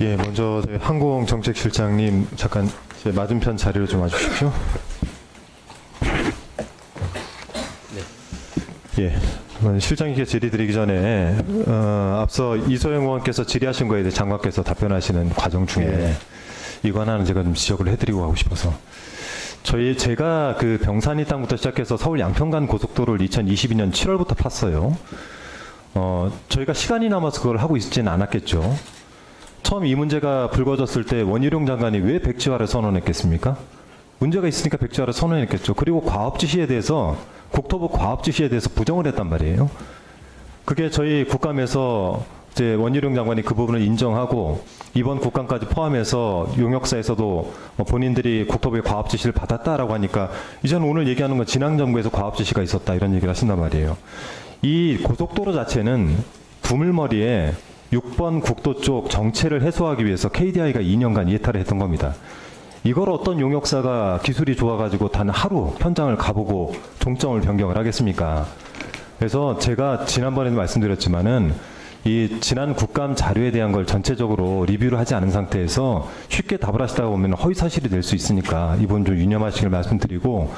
예, 먼저 저희 항공정책실장님 잠깐 제 맞은편 자리로 좀 와주십시오. 예, 실장님께 질의드리기 전에 앞서 이소영 의원께서 질의하신 거에 대해 장관께서 답변하시는 과정 중에 이거 하나는 제가 좀 지적을 해드리고 가고 싶어서 제가 그 병산이 땅부터 시작해서 서울 양평간 고속도로를 2022년 7월부터 팠어요. 저희가 시간이 남아서 그걸 하고 있지는 않았겠죠. 처음 이 문제가 불거졌을 때 원희룡 장관이 왜 백지화를 선언했겠습니까? 문제가 있으니까 백지화를 선언했겠죠. 그리고 과업 지시에 대해서 국토부 과업 지시에 대해서 부정을 했단 말이에요. 그게 저희 국감에서 이제 원희룡 장관이 그 부분을 인정하고 이번 국감까지 포함해서 용역사에서도 본인들이 국토부의 과업 지시를 받았다라고 하니까 이제는 오늘 얘기하는 건 지난 정부에서 과업 지시가 있었다 이런 얘기를 하신단 말이에요. 이 고속도로 자체는 두물머리에 6번 국도 쪽 정체를 해소하기 위해서 KDI가 2년간 이해탈을 했던 겁니다. 이걸 어떤 용역사가 기술이 좋아가지고 단 하루 현장을 가보고 종점을 변경을 하겠습니까? 그래서 제가 지난번에도 말씀드렸지만은 이 지난 국감 자료에 대한 걸 전체적으로 리뷰를 하지 않은 상태에서 쉽게 답을 하시다가 보면 허위사실이 될 수 있으니까 이번 좀 유념하시길 말씀드리고,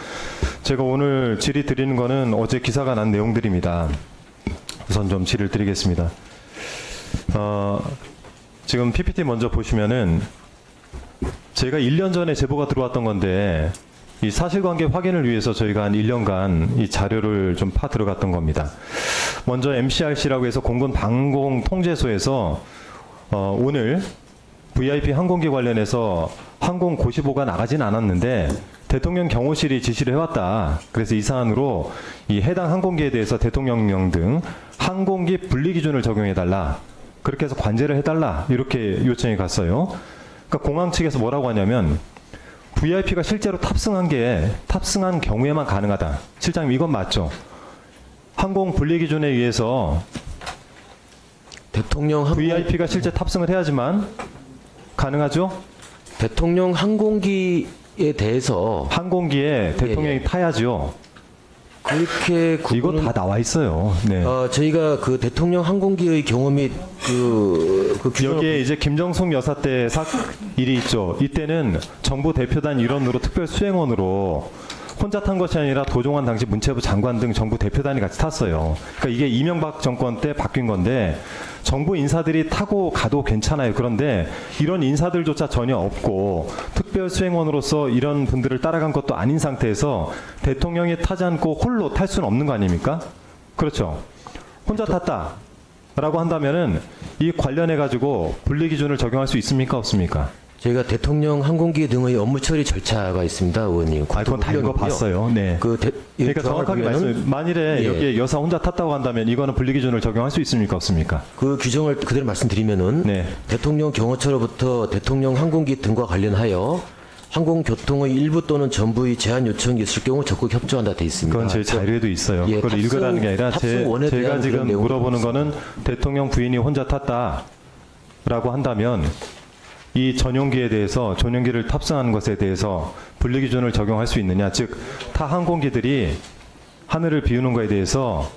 제가 오늘 질의 드리는 거는 어제 기사가 난 내용들입니다. 우선 좀 질의를 드리겠습니다. 지금 PPT 먼저 보시면은 제가 1년 전에 제보가 들어왔던 건데 이 사실관계 확인을 위해서 저희가 한 1년간 이 자료를 좀 파 들어갔던 겁니다. 먼저 MCRC라고 해서 공군 방공통제소에서 오늘 VIP 항공기 관련해서 항공 고시보가 나가진 않았는데 대통령 경호실이 지시를 해왔다. 그래서 이 사안으로 이 해당 항공기에 대해서 대통령령 등 항공기 분리 기준을 적용해달라. 그렇게 해서 관제를 해달라. 이렇게 요청이 갔어요. 그러니까 공항 측에서 뭐라고 하냐면 VIP가 실제로 탑승한 경우에만 가능하다. 실장님 이건 맞죠? 항공 분리 기준에 의해서 VIP가 실제 탑승을 해야지만 가능하죠? 대통령 항공기에 대해서 항공기에 대통령이 타야죠. 그렇게 이거 다 나와 있어요. 네. 저희가 그 대통령 항공기의 경우 및 그 여기에 이제 김정숙 여사 때 일이 있죠. 이때는 정부 대표단 일원으로 특별 수행원으로 혼자 탄 것이 아니라 도종환 당시 문체부 장관 등 정부 대표단이 같이 탔어요. 그러니까 이게 이명박 정권 때 바뀐 건데 정부 인사들이 타고 가도 괜찮아요. 그런데 이런 인사들조차 전혀 없고 특별 수행원으로서 이런 분들을 따라간 것도 아닌 상태에서 대통령이 타지 않고 홀로 탈 수는 없는 거 아닙니까? 그렇죠. 혼자 탔다라고 한다면은 이 관련해 가지고 분리 기준을 적용할 수 있습니까? 없습니까? 저희가 대통령 항공기 등의 업무 처리 절차가 있습니다, 의원님. 그건 다 읽어봤어요. 네. 그러니까 정확하게 말씀. 만일에 여기에 여사 혼자 탔다고 한다면 이거는 분리 기준을 적용할 수 있습니까? 없습니까? 그 규정을 그대로 말씀드리면은 대통령 경호처로부터 대통령 항공기 등과 관련하여 항공교통의 일부 또는 전부의 제한 요청이 있을 경우 적극 협조한다 돼 있습니다. 그건 제 자료에도 있어요. 그걸 읽으라는 게 아니라 제가 지금 물어보는 거는 대통령 부인이 혼자 탔다라고 한다면 이 전용기에 대해서 전용기를 탑승하는 것에 대해서 분리 기준을 적용할 수 있느냐, 즉 타 항공기들이 하늘을 비우는 거에 대해서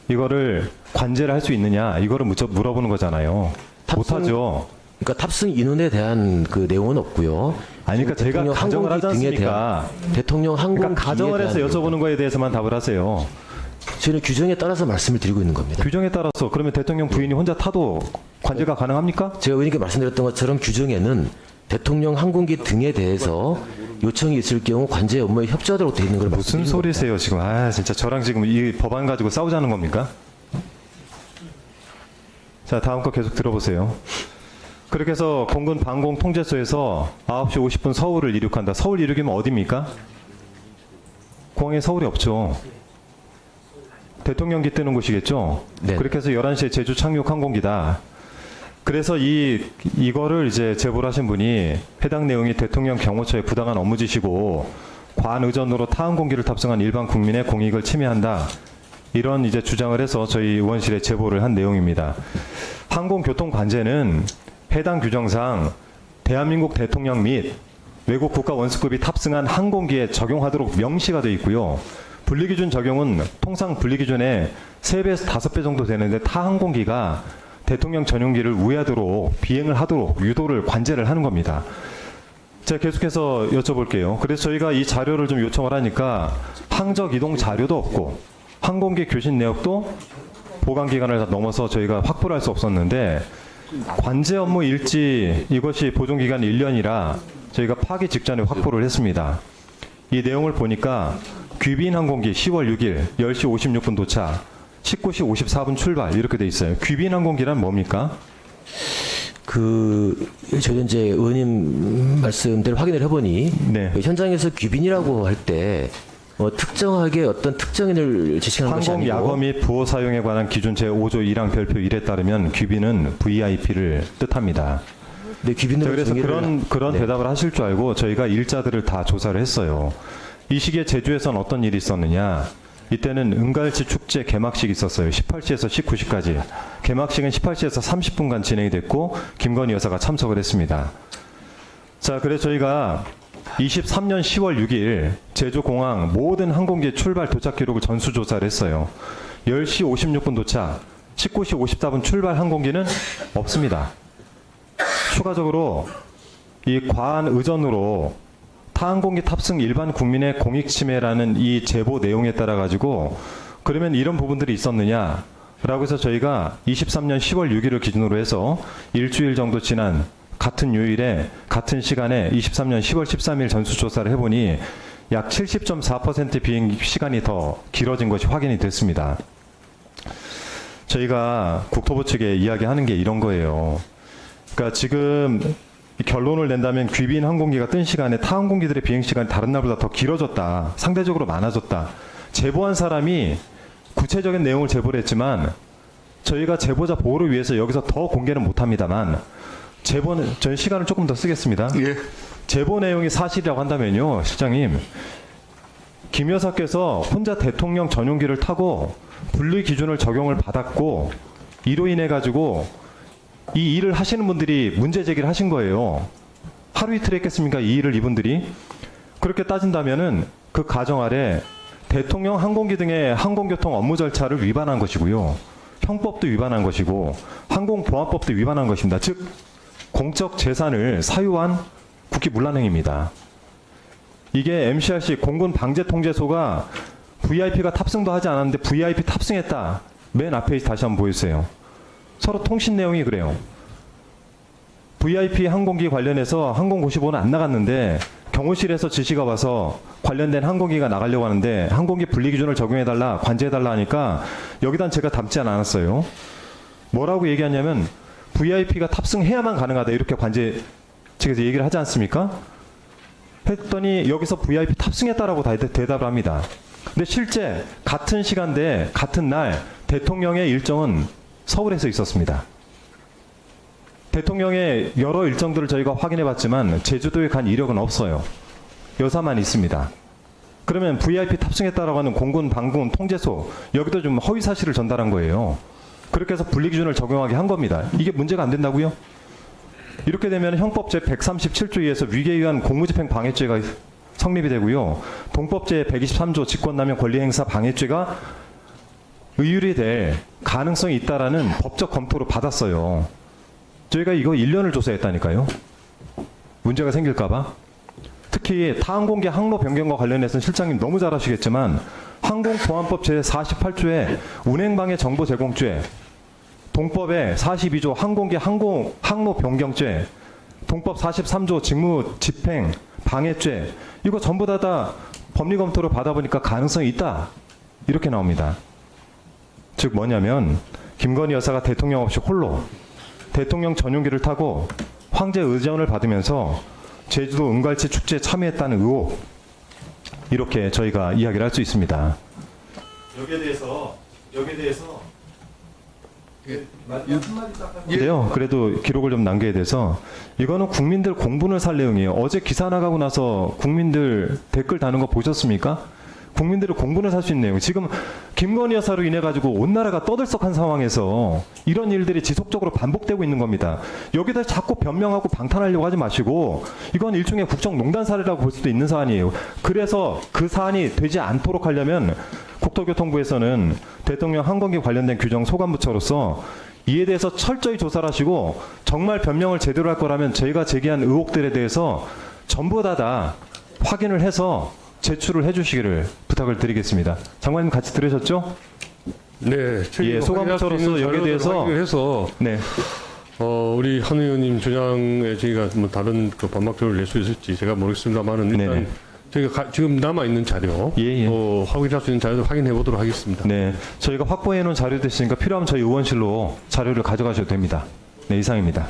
이거를 관제를 할 수 있느냐, 이거를 물어보는 거잖아요. 못하죠. 그러니까 탑승 인원에 대한 그 내용은 없고요. 아니, 그러니까 제가 가정을 하지 않습니까? 대통령 항공기 그러니까 가정을 해서 여쭤보는 거에 대해서만 답을 하세요. 저는 규정에 따라서 말씀을 드리고 있는 겁니다. 규정에 따라서 그러면 대통령 부인이 혼자 타도 관제가 가능합니까? 제가 의원님께 말씀드렸던 것처럼 규정에는 대통령 항공기 등에 대해서 요청이 있을 경우 관제 업무에 협조하도록 되어 있는 걸 무슨 소리세요 지금? 진짜 저랑 지금 이 법안 가지고 싸우자는 겁니까? 자, 다음 거 계속 들어보세요. 그렇게 해서 공군 방공통제소에서 9시 50분 서울을 이륙한다. 서울 이륙이면 어디입니까? 공항에 서울이 없죠. 대통령기 뜨는 곳이겠죠. 네. 그렇게 해서 11시에 제주 착륙 항공기다. 그래서 이거를 이제 제보를 하신 분이 해당 내용이 대통령 경호처의 부당한 업무 지시고 과한 의전으로 타 항공기를 탑승한 일반 국민의 공익을 침해한다. 이런 이제 주장을 해서 저희 의원실에 제보를 한 내용입니다. 항공교통 관제는 해당 규정상 대한민국 대통령 및 외국 국가 원수급이 탑승한 항공기에 적용하도록 명시가 되어 있고요. 분리기준 적용은 통상 분리기준의 3배에서 5배 정도 되는데 타 항공기가 대통령 전용기를 우회하도록 비행을 하도록 유도를 관제를 하는 겁니다. 제가 계속해서 여쭤볼게요. 그래서 저희가 이 자료를 좀 요청을 하니까 항적 이동 자료도 없고 항공기 교신 내역도 보관 기간을 다 넘어서 저희가 확보를 할 수 없었는데 관제 업무 일지 이것이 보존 기간 1년이라 저희가 파기 직전에 확보를 했습니다. 이 내용을 보니까 귀빈 항공기 10월 6일 10시 56분 도착, 19시 54분 출발 이렇게 돼 있어요. 귀빈 항공기란 뭡니까? 저희 이제 의원님 말씀대로 확인을 해보니 네. 현장에서 귀빈이라고 할 때 특정하게 어떤 특정인을 지칭하는 것이 항공 아니고 야거 및 부호 사용에 관한 기준 제5조 1항 별표 1에 따르면 귀빈은 VIP를 뜻합니다. 네, 귀빈으로 그래서 그런 네. 대답을 하실 줄 알고 저희가 일자들을 다 조사를 했어요. 이 시기에 제주에선 어떤 일이 있었느냐? 이때는 은갈치 축제 개막식이 있었어요. 18시에서 19시까지. 개막식은 18시에서 30분간 진행이 됐고 김건희 여사가 참석을 했습니다. 자, 그래서 저희가 23년 10월 6일 제주공항 모든 항공기 출발 도착 기록을 전수조사를 했어요. 10시 56분 도착, 19시 54분 출발 항공기는 없습니다. 추가적으로 이 과한 의전으로 타항공기 탑승 일반 국민의 공익 침해라는 이 제보 내용에 따라 가지고 그러면 이런 부분들이 있었느냐라고 해서 저희가 23년 10월 6일을 기준으로 해서 일주일 정도 지난 같은 요일에 같은 시간에 23년 10월 13일 전수조사를 해보니 약 70.4% 비행 시간이 더 길어진 것이 확인이 됐습니다. 저희가 국토부 측에 이야기하는 게 이런 거예요. 그러니까 지금 결론을 낸다면 귀빈 항공기가 뜬 시간에 타 항공기들의 비행 시간이 다른 날보다 더 길어졌다. 상대적으로 많아졌다. 제보한 사람이 구체적인 내용을 제보를 했지만 저희가 제보자 보호를 위해서 여기서 더 공개는 못합니다만 제보는 저희 시간을 조금 더 쓰겠습니다. 예. 제보 내용이 사실이라고 한다면요, 실장님, 김 여사께서 혼자 대통령 전용기를 타고 분리 기준을 적용을 받았고 이로 인해 가지고 이 일을 하시는 분들이 문제 제기를 하신 거예요. 하루 이틀 했겠습니까? 이 일을 이분들이. 그렇게 따진다면은 그 가정 아래 대통령 항공기 등의 항공교통 업무 절차를 위반한 것이고요. 형법도 위반한 것이고 항공보안법도 위반한 것입니다. 즉 공적 재산을 사유한 국기 문란행위입니다. 이게 MCRC 공군 방재통제소가 VIP가 탑승도 하지 않았는데 VIP 탑승했다. 맨 앞에 다시 한번 보여주세요. 서로 통신 내용이 그래요. VIP 항공기 관련해서 항공고시보는 안 나갔는데 경호실에서 지시가 와서 관련된 항공기가 나가려고 하는데 항공기 분리기준을 적용해달라, 관제해달라 하니까 여기단 제가 담지 않았어요. 뭐라고 얘기하냐면 VIP가 탑승해야만 가능하다 이렇게 관제 측에서 얘기를 하지 않습니까? 했더니 여기서 VIP 탑승했다라고 다 대답을 합니다. 근데 실제 같은 시간대 같은 날 대통령의 일정은 서울에서 있었습니다. 대통령의 여러 일정들을 저희가 확인해 봤지만 제주도에 간 이력은 없어요. 여사만 있습니다. 그러면 VIP 탑승했다라고 하는 공군 방군 통제소 여기도 좀 허위 사실을 전달한 거예요. 그렇게 해서 분리기준을 적용하게 한 겁니다. 이게 문제가 안 된다고요? 이렇게 되면 형법 제 137조에 의해서 위계에 의한 공무집행 방해죄가 성립이 되고요. 동법 제 123조 직권남용 권리행사 방해죄가 의율이 될 가능성이 있다라는 법적 검토를 받았어요. 저희가 이거 1년을 조사했다니까요. 문제가 생길까봐. 특히 타항공기 항로 변경과 관련해서는 실장님 너무 잘 아시겠지만 항공보안법 제48조에 운행방해 정보 제공죄, 동법의 42조 항공기 항로 변경죄, 동법 43조 직무 집행 방해죄 이거 전부 다 법리 검토를 받아보니까 가능성이 있다 이렇게 나옵니다. 즉 뭐냐면 김건희 여사가 대통령 없이 홀로 대통령 전용기를 타고 황제 의전을 받으면서 제주도 은갈치 축제에 참여했다는 의혹 이렇게 저희가 이야기를 할 수 있습니다. 여기에 대해서 근데요, 그래도 기록을 좀 남겨야 돼서 이거는 국민들 공분을 살 내용이에요. 어제 기사 나가고 나서 국민들 댓글 다는 거 보셨습니까? 국민들을 공분을 살 수 있는 내용. 지금 김건희 여사로 인해 가지고 온 나라가 떠들썩한 상황에서 이런 일들이 지속적으로 반복되고 있는 겁니다. 여기다 자꾸 변명하고 방탄하려고 하지 마시고 이건 일종의 국정농단 사례라고 볼 수도 있는 사안이에요. 그래서 그 사안이 되지 않도록 하려면 국토교통부에서는 대통령 항공기 관련된 규정 소관부처로서 이에 대해서 철저히 조사를 하시고 정말 변명을 제대로 할 거라면 저희가 제기한 의혹들에 대해서 전부 다 확인을 해서 제출을 해주시기를 부탁을 드리겠습니다. 장관님 같이 들으셨죠? 네, 예, 소감부처로서 여기에 대해서 해서 네, 우리 한 의원님 주장에 저희가 뭐 다른 그 반박조를 낼 수 있을지 제가 모르겠습니다만은 일단 네네. 저희가 지금 남아 있는 자료, 예. 확인할 수 있는 자료를 확인해 보도록 하겠습니다. 네, 저희가 확보해 놓은 자료 됐으니까 필요하면 저희 의원실로 자료를 가져가셔도 됩니다. 네, 이상입니다.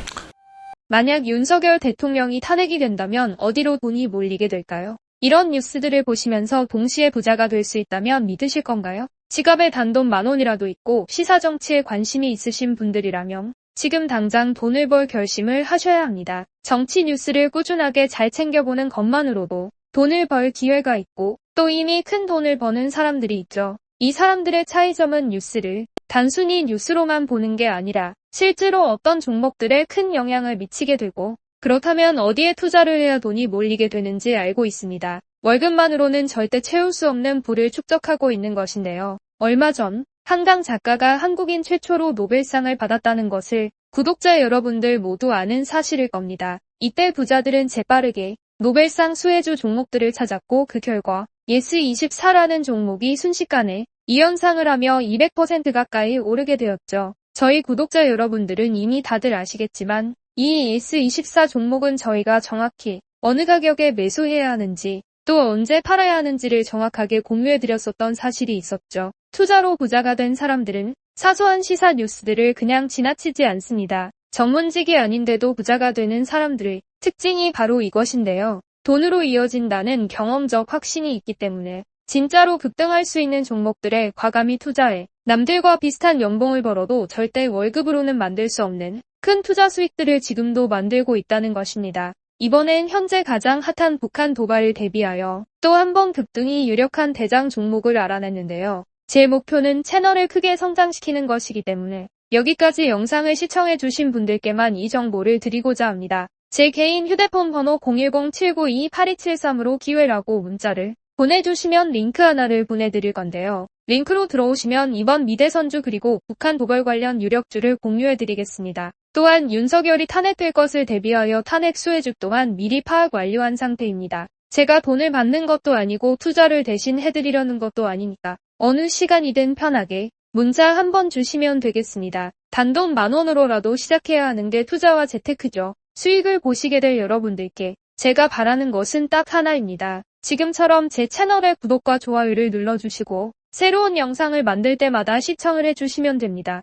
만약 윤석열 대통령이 탄핵이 된다면 어디로 돈이 몰리게 될까요? 이런 뉴스들을 보시면서 동시에 부자가 될 수 있다면 믿으실 건가요? 지갑에 단돈 10,000원이라도 있고 시사정치에 관심이 있으신 분들이라면 지금 당장 돈을 벌 결심을 하셔야 합니다. 정치 뉴스를 꾸준하게 잘 챙겨보는 것만으로도 돈을 벌 기회가 있고 또 이미 큰 돈을 버는 사람들이 있죠. 이 사람들의 차이점은 뉴스를 단순히 뉴스로만 보는 게 아니라 실제로 어떤 종목들에 큰 영향을 미치게 되고 그렇다면 어디에 투자를 해야 돈이 몰리게 되는지 알고 있습니다. 월급만으로는 절대 채울 수 없는 부를 축적하고 있는 것인데요. 얼마 전 한강 작가가 한국인 최초로 노벨상을 받았다는 것을 구독자 여러분들 모두 아는 사실일 겁니다. 이때 부자들은 재빠르게 노벨상 수혜주 종목들을 찾았고 그 결과 예스24라는 종목이 순식간에 2연상을 하며 200% 가까이 오르게 되었죠. 저희 구독자 여러분들은 이미 다들 아시겠지만 이 예스24 종목은 저희가 정확히 어느 가격에 매수해야 하는지 또 언제 팔아야 하는지를 정확하게 공유해드렸었던 사실이 있었죠. 투자로 부자가 된 사람들은 사소한 시사 뉴스들을 그냥 지나치지 않습니다. 전문직이 아닌데도 부자가 되는 사람들의 특징이 바로 이것인데요. 돈으로 이어진다는 경험적 확신이 있기 때문에 진짜로 급등할 수 있는 종목들에 과감히 투자해 남들과 비슷한 연봉을 벌어도 절대 월급으로는 만들 수 없는 큰 투자 수익들을 지금도 만들고 있다는 것입니다. 이번엔 현재 가장 핫한 북한 도발을 대비하여 또 한 번 급등이 유력한 대장 종목을 알아냈는데요. 제 목표는 채널을 크게 성장시키는 것이기 때문에 여기까지 영상을 시청해주신 분들께만 이 정보를 드리고자 합니다. 제 개인 휴대폰 번호 010-792-8273으로 기회라고 문자를 보내주시면 링크 하나를 보내드릴 건데요. 링크로 들어오시면 이번 미대선주 그리고 북한 도발 관련 유력주를 공유해드리겠습니다. 또한 윤석열이 탄핵될 것을 대비하여 탄핵 수혜주 또한 미리 파악 완료한 상태입니다. 제가 돈을 받는 것도 아니고 투자를 대신 해드리려는 것도 아니니까 어느 시간이든 편하게 문자 한번 주시면 되겠습니다. 단돈 10,000원으로라도 시작해야 하는 게 투자와 재테크죠. 수익을 보시게 될 여러분들께 제가 바라는 것은 딱 하나입니다. 지금처럼 제 채널의 구독과 좋아요를 눌러주시고 새로운 영상을 만들 때마다 시청을 해주시면 됩니다.